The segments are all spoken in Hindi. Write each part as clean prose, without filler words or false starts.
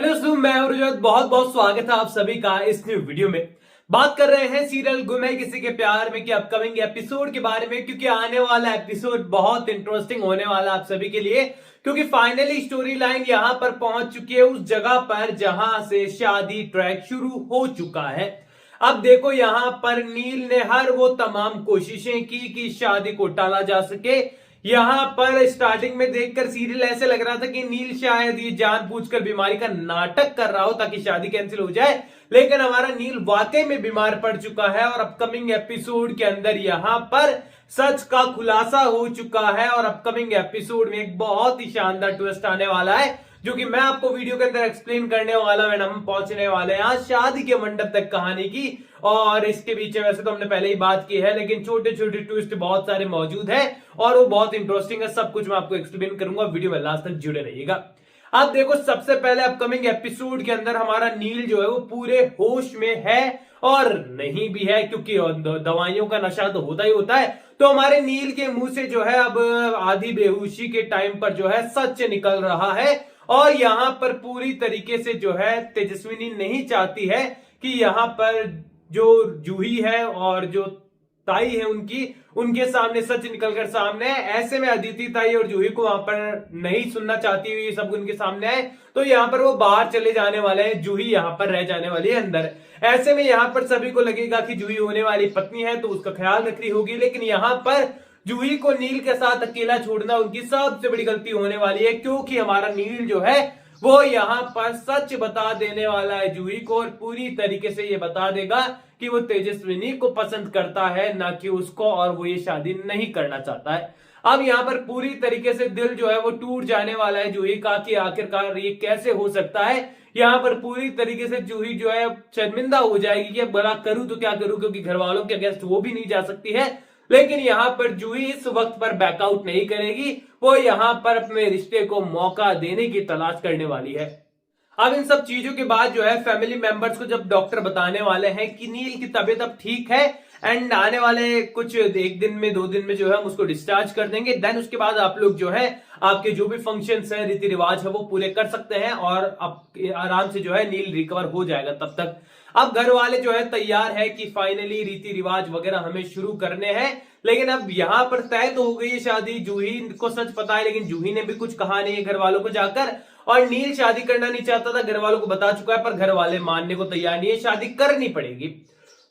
हेलो दोस्तों, मैं हूं रुजत। बहुत बहुत स्वागत है आप सभी का इस न्यू वीडियो में। बात कर रहे हैं सीरियल गुम है किसी के प्यार में के अपकमिंग एपिसोड के बारे में, क्योंकि आने वाला एपिसोड बहुत इंटरेस्टिंग होने वाला आप सभी के लिए। क्योंकि फाइनली स्टोरी लाइन यहां पर पहुंच चुकी है उस जगह पर जहां से शादी ट्रैक शुरू हो चुका है। अब देखो, यहां पर नील ने हर वो तमाम कोशिशें की कि शादी को टाला जा सके। यहां पर स्टार्टिंग में देखकर सीरियल ऐसे लग रहा था कि नील शायद ये जानबूझकर बीमारी का नाटक कर रहा हो ताकि शादी कैंसिल हो जाए, लेकिन हमारा नील वाकई में बीमार पड़ चुका है। और अपकमिंग एपिसोड के अंदर यहां पर सच का खुलासा हो चुका है और अपकमिंग एपिसोड में एक बहुत ही शानदार ट्विस्ट आने वाला है, जो कि मैं आपको वीडियो के अंदर एक्सप्लेन करने वाला हूं। हम पहुंचने वाले हैं आज शादी के मंडप तक कहानी की, और इसके पीछे वैसे तो हमने पहले ही बात की है, लेकिन छोटे छोटे ट्विस्ट बहुत सारे मौजूद है और वो बहुत इंटरेस्टिंग है। सब कुछ मैं आपको एक्सप्लेन करूंगा, वीडियो में लास्ट तक जुड़े रहिएगा। अब देखो, सबसे पहले अपकमिंग एपिसोड के अंदर हमारा नील जो है वो पूरे होश में है और नहीं भी है, क्योंकि दवाइयों का नशा तो होता ही होता है। तो हमारे नील के मुंह से जो है अब आधी बेहोशी के टाइम पर जो है सच निकल रहा है। और यहां पर पूरी तरीके से जो है तेजस्विनी नहीं चाहती है कि यहां पर जो जूही है और जो ताई है उनके सामने सच निकलकर सामने है। ऐसे में अदिति ताई और जूही को वहां पर नहीं सुनना चाहती हुई सब उनके सामने आए, तो यहां पर वो बाहर चले जाने वाले हैं, जूही यहां पर रह जाने वाली है अंदर। ऐसे में यहां पर सभी को लगेगा कि जूही होने वाली पत्नी है तो उसका ख्याल रख रही होगी, लेकिन यहां पर जूही को नील के साथ अकेला छोड़ना उनकी सबसे बड़ी गलती होने वाली है, क्योंकि हमारा नील जो है वो यहां पर सच बता देने वाला है जूही को, और पूरी तरीके से ये बता देगा कि वो तेजस्विनी को पसंद करता है ना कि उसको, और वो ये शादी नहीं करना चाहता है। अब यहां पर पूरी तरीके से दिल जो है वो टूट जाने वाला है जूही का कि आखिरकार ये कैसे हो सकता है। यहां पर पूरी तरीके से जूही जो है शर्मिंदा हो जाएगी कि बड़ा करूं तो क्या करूं, क्योंकि घर वालों के अगेंस्ट वो भी नहीं जा सकती है। लेकिन यहां पर जूही इस वक्त पर बैकआउट नहीं करेगी, वो यहां पर अपने रिश्ते को मौका देने की तलाश करने वाली है। अब इन सब चीजों के बाद जो है फैमिली मेंबर्स को जब डॉक्टर बताने वाले हैं कि नील की तबीयत अब ठीक है एंड आने वाले कुछ एक दिन में 2 दिन में जो है हम उसको डिस्चार्ज कर देंगे, देन उसके बाद आप लोग जो है आपके जो भी फंक्शंस है, रीति रिवाज है, वो पूरे कर सकते हैं और अब आराम से जो है नील रिकवर हो जाएगा तब तक। अब घर वाले जो है तैयार है कि फाइनली रीति रिवाज वगैरह हमें शुरू करने हैं। लेकिन अब यहां पर तय तो हो गई है शादी, जूही को सच पता है, लेकिन जूही ने भी कुछ कहा नहीं है घर वालों को जाकर, और नील शादी करना नहीं चाहता था, घर वालों को बता चुका है, पर घर वाले मानने को तैयार नहीं है, शादी करनी पड़ेगी।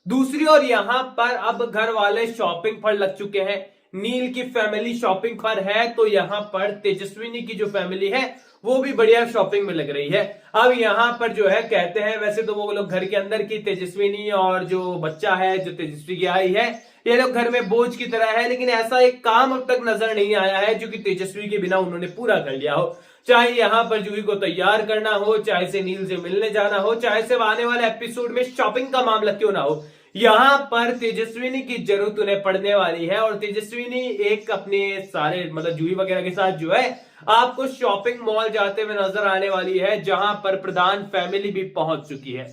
दूसरी ओर यहां पर अब घर वाले शॉपिंग पर लग चुके हैं, नील की फैमिली शॉपिंग पर है, तो यहां पर तेजस्विनी की जो फैमिली है वो भी बढ़िया शॉपिंग में लग रही है। अब यहां पर जो है कहते हैं, वैसे तो वो लोग घर के अंदर की तेजस्विनी और जो बच्चा है जो तेजस्वी की आई है, ये लोग घर में बोझ की तरह है, लेकिन ऐसा एक काम अब तक नजर नहीं आया है जो कि तेजस्वी के बिना उन्होंने पूरा कर लिया हो। चाहे यहां पर जूही को तैयार करना हो, चाहे से नील से मिलने जाना हो, चाहे से आने वाले एपिसोड में शॉपिंग का मामला क्यों ना हो, यहां पर तेजस्विनी की जरूरत उन्हें पड़ने वाली है। और तेजस्विनी एक अपने सारे मतलब जूही वगैरह के साथ जो है आपको शॉपिंग मॉल जाते हुए नजर आने वाली है, जहां पर प्रधान फैमिली भी पहुंच चुकी है।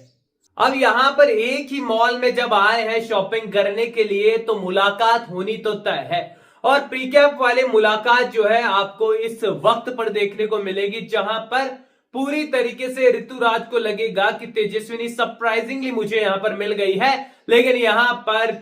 अब यहां पर एक ही मॉल में जब आए हैं शॉपिंग करने के लिए, तो मुलाकात होनी तो तय है, और प्रीकैप वाले मुलाकात जो है आपको इस वक्त पर देखने को मिलेगी, जहां पर पूरी तरीके से ऋतुराज को लगेगा कि तेजस्विनी सरप्राइजिंगली मुझे यहां पर मिल गई है, लेकिन यहां पर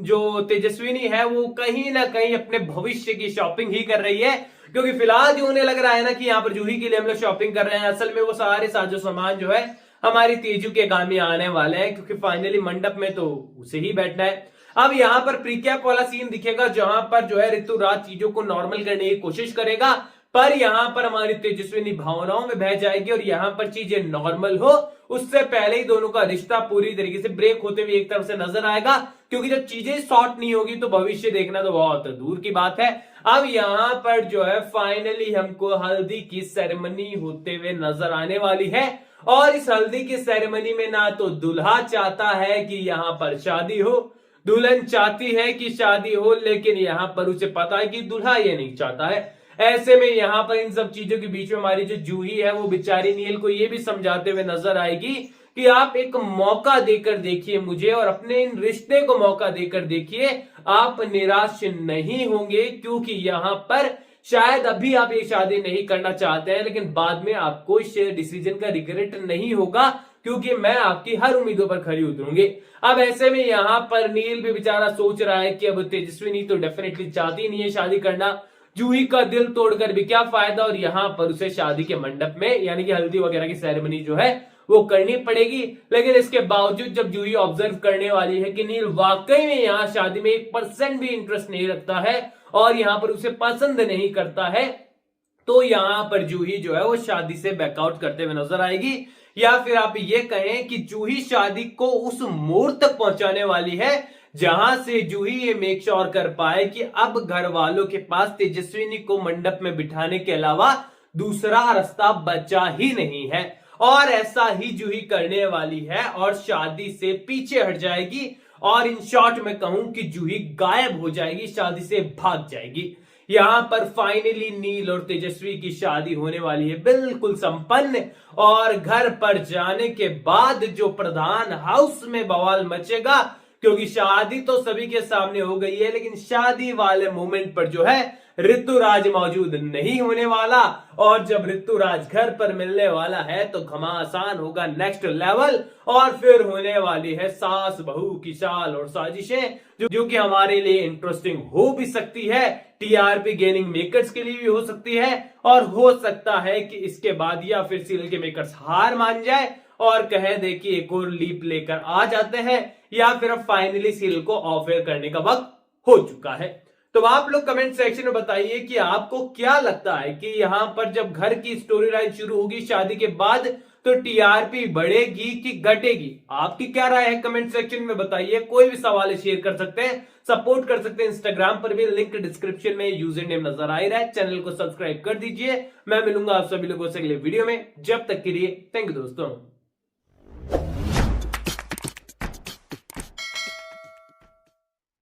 जो तेजस्विनी है वो कहीं ना कहीं अपने भविष्य की शॉपिंग ही कर रही है। क्योंकि फिलहाल जो उन्हें लग रहा है ना कि यहाँ पर जूही के लिए हम लोग शॉपिंग कर रहे हैं, असल में वो सारे साजो सामान जो है हमारी तेजू के काम ही आने वाले हैं, क्योंकि फाइनली मंडप में तो उसे ही बैठना है। अब यहां पर प्रीकैप वाला सीन दिखेगा, जहां पर जो है ऋतुराज चीजों को नॉर्मल करने की कोशिश करेगा, पर यहां पर हमारी तेजस्विनी भावनाओं में बह जाएगी और यहां पर चीजें नॉर्मल हो उससे पहले ही दोनों का रिश्ता पूरी तरीके से ब्रेक होते हुए एक तरफ से नजर आएगा। क्योंकि जब चीजें सॉर्ट नहीं होगी तो भविष्य देखना तो बहुत दूर की बात है। अब यहां पर जो है फाइनली हमको हल्दी की सेरेमनी होते हुए नजर आने वाली है, और इस हल्दी की सेरेमनी में ना तो दुल्हा चाहता है कि यहां पर शादी हो, दुल्हन चाहती है कि शादी हो, लेकिन यहां पर उसे पता है कि दुल्हा ये नहीं चाहता है। ऐसे में यहां पर इन सब चीजों के बीच में हमारी जो जूही है वो बेचारी नील को ये भी समझाते हुए नजर आएगी कि आप एक मौका देकर देखिए मुझे, और अपने इन रिश्ते को मौका देकर देखिए, आप निराश नहीं होंगे, क्योंकि यहां पर शायद अभी आप ये शादी नहीं करना चाहते हैं, लेकिन बाद में आपको इस डिसीजन का रिग्रेट नहीं होगा, क्योंकि मैं आपकी हर उम्मीदों पर खरी उतरूंगी। अब ऐसे में यहां पर नील भी बेचारा सोच रहा है कि अब तेजस्विनी तो डेफिनेटली चाहती नहीं है शादी करना, जूही का दिल तोड़कर भी क्या फायदा, और यहां पर उसे शादी के मंडप में यानी कि हल्दी वगैरह की सेरेमनी जो है वो करनी पड़ेगी। लेकिन इसके बावजूद जब जूही ऑब्जर्व करने वाली है कि नील वाकई में यहां शादी में 1% भी इंटरेस्ट नहीं रखता है और यहां पर उसे पसंद नहीं करता है, तो यहां पर जूही जो है वो शादी से बैकआउट करते हुए नजर आएगी। या फिर आप ये कहें कि जूही शादी को उस मोड़ तक पहुंचाने वाली है जहां से जूही ये मेक श्योर कर पाए कि अब घर वालों के पास तेजस्विनी को मंडप में बिठाने के अलावा दूसरा रास्ता बचा ही नहीं है, और ऐसा ही जूही करने वाली है और शादी से पीछे हट जाएगी। और इन शॉर्ट में कहूं कि जूही गायब हो जाएगी, शादी से भाग जाएगी। यहां पर फाइनली नील और तेजस्वी की शादी होने वाली है बिल्कुल संपन्न, और घर पर जाने के बाद जो प्रधान हाउस में बवाल मचेगा, क्योंकि शादी तो सभी के सामने हो गई है, लेकिन शादी वाले मोमेंट पर जो है ऋतुराज मौजूद नहीं होने वाला। और जब ऋतुराज घर पर मिलने वाला है तो घमासान होगा नेक्स्ट लेवल, और फिर होने वाली है सास बहू की चाल और साजिशें, जो कि हमारे लिए इंटरेस्टिंग हो भी सकती है, टीआरपी गेनिंग मेकर्स के लिए भी हो सकती है, और हो सकता है कि इसके बाद या फिर सीरियल के मेकर्स हार मान जाए और कहे दे कि एक और लीप लेकर आ जाते हैं, या फिर अब फाइनली सीरियल को ऑफ एयर करने का वक्त हो चुका है। तो आप लोग कमेंट सेक्शन में बताइए कि आपको क्या लगता है कि यहां पर जब घर की स्टोरी लाइन शुरू होगी शादी के बाद, तो टीआरपी बढ़ेगी कि घटेगी? आपकी क्या राय है कमेंट सेक्शन में बताइए। कोई भी सवाल शेयर कर सकते हैं, सपोर्ट कर सकते हैं, इंस्टाग्राम पर भी लिंक डिस्क्रिप्शन में यूजर नेम नजर आ रहा है। चैनल को सब्सक्राइब कर दीजिए। मैं मिलूंगा आप सभी लोगों से अगले वीडियो में, जब तक के लिए थैंक यू दोस्तों।